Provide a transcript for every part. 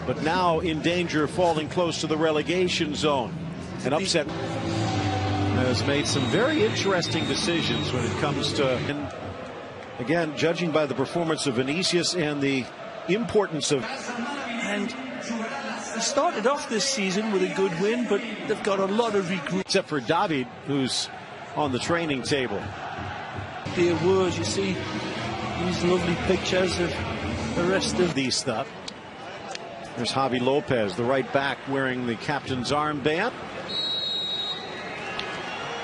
but now in danger of falling close to the relegation zone. An upset has made some very interesting decisions when it comes to, and again, judging by the performance of Vinicius and the importance of... And he started off this season with a good win, but they've got a lot of regroup. Except for David, who's on the training table. Dear words, you see these lovely pictures of the rest of these stuff. There's Javi Lopez, the right back, wearing the captain's armband.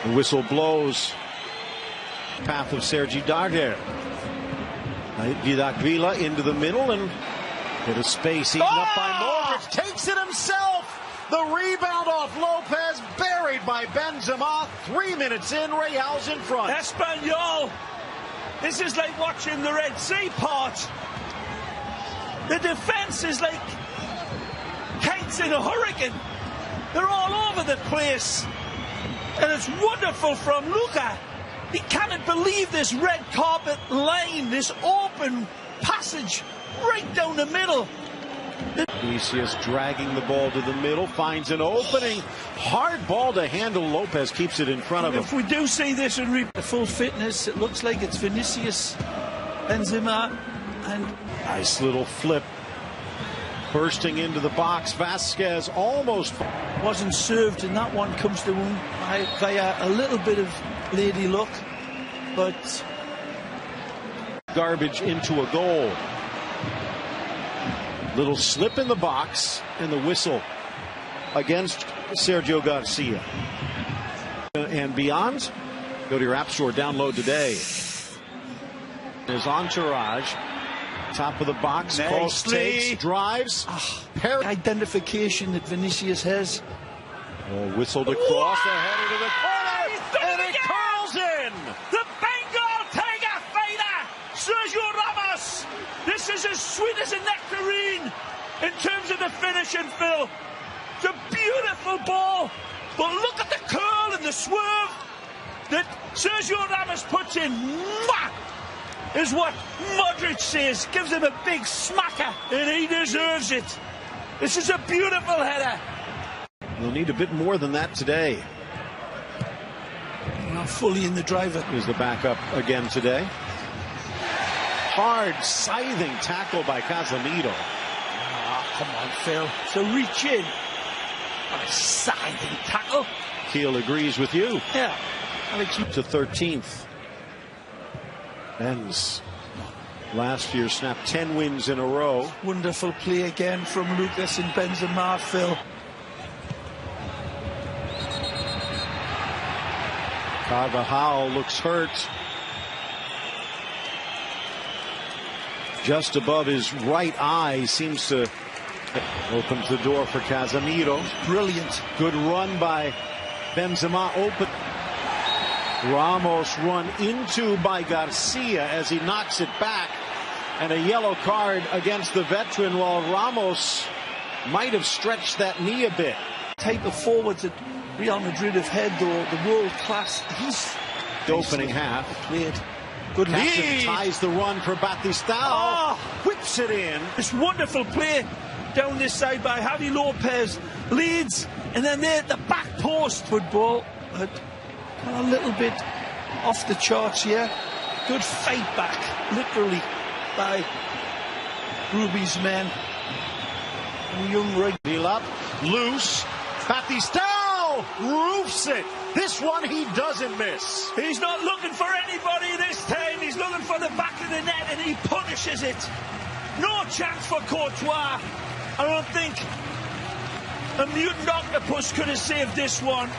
The whistle blows. Path of Sergi Darder. Didac Villa into the middle and bit of space eaten up by Modric. Takes it himself. The rebound off Lopez, buried by Benzema. 3 minutes in, Real's in front. Espanyol. This is like watching the Red Sea part. The defense is like kites in a hurricane. They're all over the place. And it's wonderful from Luka. He cannot believe this red carpet line, this open passage right down the middle. Vinicius dragging the ball to the middle, finds an opening. Hard ball to handle. Lopez keeps it in front of him. If we do see this in full fitness, it looks like it's Vinicius, Benzema, and... Nice little flip. Bursting into the box, Vasquez almost... Wasn't served, and that one comes to him via a little bit of lady luck, but... Garbage into a goal. Little slip in the box, and the whistle against Sergio Garcia. And beyond, go to your app store, download today. His entourage, top of the box, calls, takes, drives. Identification that Vinicius has. Whistled across the header to the corner, and it curls in. The Bengal Tiger fighter, Sergio Ramos. This is as sweet as a nectarine in terms of the finish and fill. It's a beautiful ball, but look at the curl and the swerve that Sergio Ramos puts in. Mwah! Is what Modric says, gives him a big smacker, and he deserves it. This is a beautiful header. They'll need a bit more than that today. Not fully in the driver. Is the backup again today. Hard, scything tackle by Casemiro. Come on, Phil. So reach in. A scything tackle. Keel agrees with you. Yeah. To 13th. Ends. Last year snapped 10 wins in a row. Wonderful play again from Lucas and Benzema, Phil. Carvajal looks hurt. Just above his right eye, seems to open the door for Casemiro. Brilliant. Good run by Benzema. Open. Ramos run into by Garcia as he knocks it back. And a yellow card against the veteran, while Ramos might have stretched that knee a bit. Type of forwards that Real Madrid have had, though, the world class. He's the opening half. Played. Good lead. Ties the run for Batistao. Whips it in. This wonderful play down this side by Javi Lopez. Leads, and then there at the back post. Football, but a little bit off the charts here. Good fight back, literally, by Ruby's men. And young Villa loose. Batistao roofs it. This one he doesn't miss. He's not looking for anybody this time. He's looking for the back of the net, and he punishes it. No chance for Courtois. I don't think a mutant octopus could have saved this one.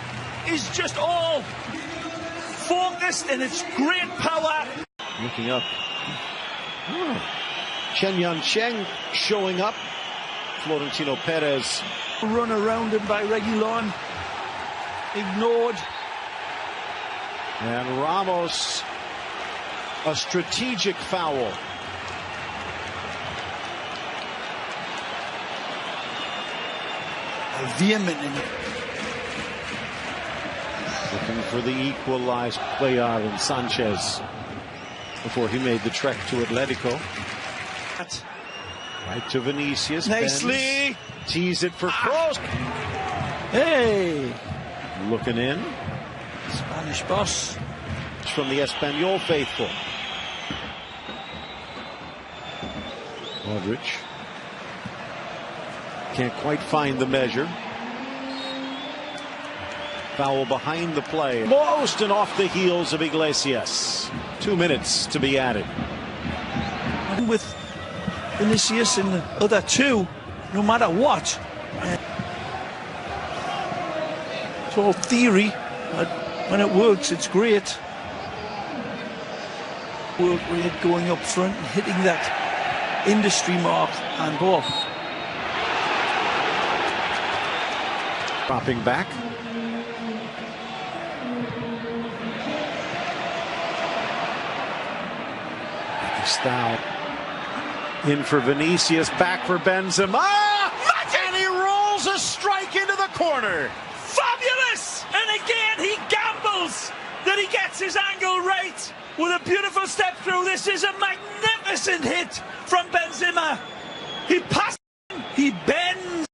He's just all focused, and it's great power. Looking up. Chen Yan-Cheng showing up. Florentino Perez. Run around him by Reguilon. Ignored. And Ramos, a strategic foul. Vehement in it. Looking for the equalized player in Sanchez before he made the trek to Atletico. Right to Vinicius. Nicely. Tease it for Kroos. Hey. Looking in. Spanish boss. It's from the Espanyol faithful. Modric. Can't quite find the measure. Foul behind the play. Most and off the heels of Iglesias. 2 minutes to be added. With Vinicius and the other two, no matter what. It's all theory, but when it works, it's great. Work rate going up front and hitting that industry mark and ball. Dropping back. Style in for Vinicius, back for Benzema, and he rolls a strike into the corner. Fabulous! And again he gambles that he gets his angle right with a beautiful step through. This is a magnificent hit from Benzema. He passes, he bends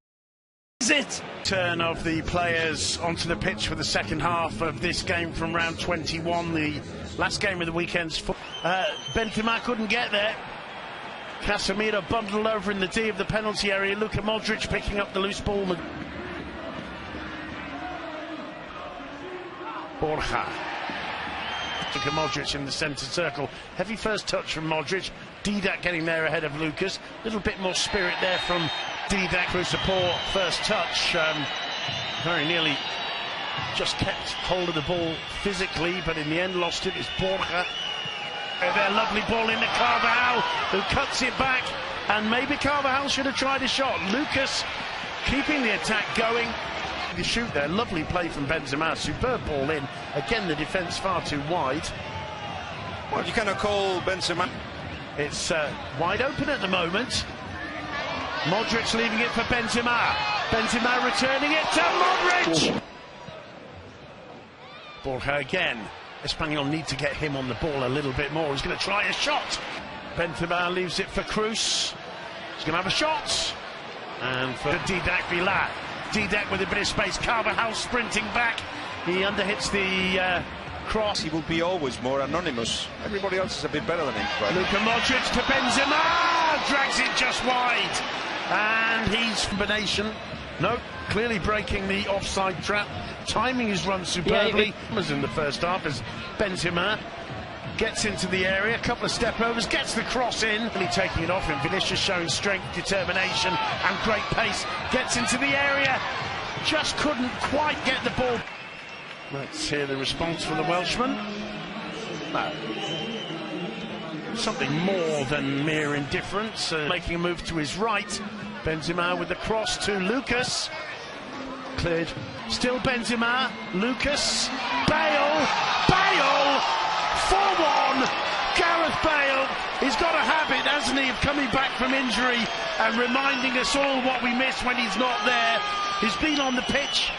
it. Turn of the players onto the pitch for the second half of this game from round 21, the last game of the weekend's Benzema couldn't get there. Casemiro bundled over in the D of the penalty area. Luka Modric picking up the loose ball. Borja. Luka Modric in the centre circle. Heavy first touch from Modric. Didac getting there ahead of Lucas. A little bit more spirit there from Didac for a poor first touch. Very nearly just kept hold of the ball physically, but in the end lost it. It's Borja. Their lovely ball into Carvajal, who cuts it back, and maybe Carvajal should have tried a shot. Lucas keeping the attack going. The shoot there, lovely play from Benzema, superb ball in. Again, the defence far too wide. Well, you cannot call Benzema. It's wide open at the moment. Modric leaving it for Benzema. Benzema returning it to Modric. Borja again. Espanyol need to get him on the ball a little bit more. He's going to try a shot. Benzema leaves it for Kroos. He's going to have a shot. And for Didac Villar. Didac with a bit of space. Carvajal sprinting back. He underhits the cross. He will be always more anonymous. Everybody else is a bit better than him. Right? Luka Modric to Benzema. Drags it just wide. And he's combination. No, clearly breaking the offside trap. Timing his run superbly. As in the first half as Benzema gets into the area, a couple of step overs, gets the cross in, really taking it off him. Vinicius showing strength, determination and great pace, gets into the area, just couldn't quite get the ball. Let's hear the response from the Welshman. No. Something more than mere indifference, making a move to his right. Benzema with the cross to Lucas. Cleared. Still Benzema. Lucas. Bale. 4-1. Gareth Bale. He's got a habit, hasn't he, of coming back from injury and reminding us all what we miss when he's not there. He's been on the pitch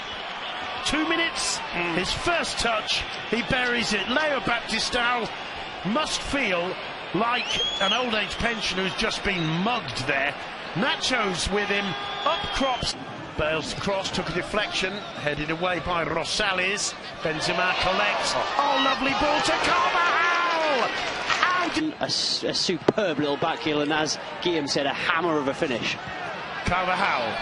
2 minutes. His first touch, he buries it. Leo Baptistao must feel like an old age pensioner who's just been mugged there. Nacho's with him, up crops. Bale's cross took a deflection, headed away by Rosales. Benzema collects. Oh, lovely ball to Carvajal! A superb little back heel, and as Guillaume said, a hammer of a finish. Carvajal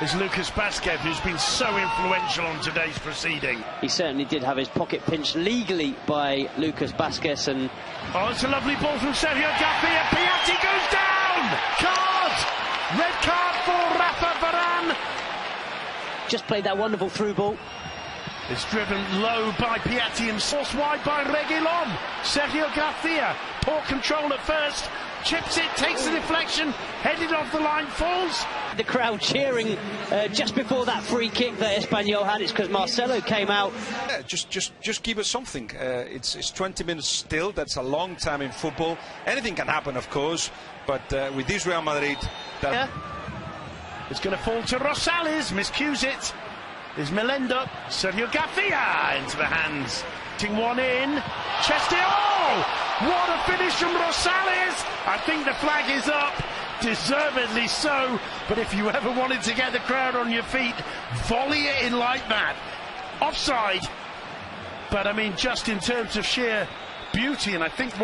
is Lucas Vazquez, who's been so influential on today's proceeding. He certainly did have his pocket pinched legally by Lucas Vazquez, and... Oh, it's a lovely ball from Sergio Garcia. Piatti goes down! Red card for Rafa Varane. Just played that wonderful through ball. It's driven low by Piatti and forced wide by Reguilon. Sergio Garcia, poor control at first, chips it, takes the deflection, headed off the line, falls. The crowd cheering just before that free kick that Espanyol had. It's because Marcelo came out. Yeah, just give us something. It's 20 minutes still. That's a long time in football. Anything can happen, of course, but with this Real Madrid, it's going to fall to Rosales, miscues it. Is Melendo, Sergio Garcia into the hands. Ting one in, chested. Oh! What a finish from Rosales! I think the flag is up. Deservedly so, but if you ever wanted to get the crowd on your feet, volley it in like that. Offside, but I mean, just in terms of sheer beauty, and I think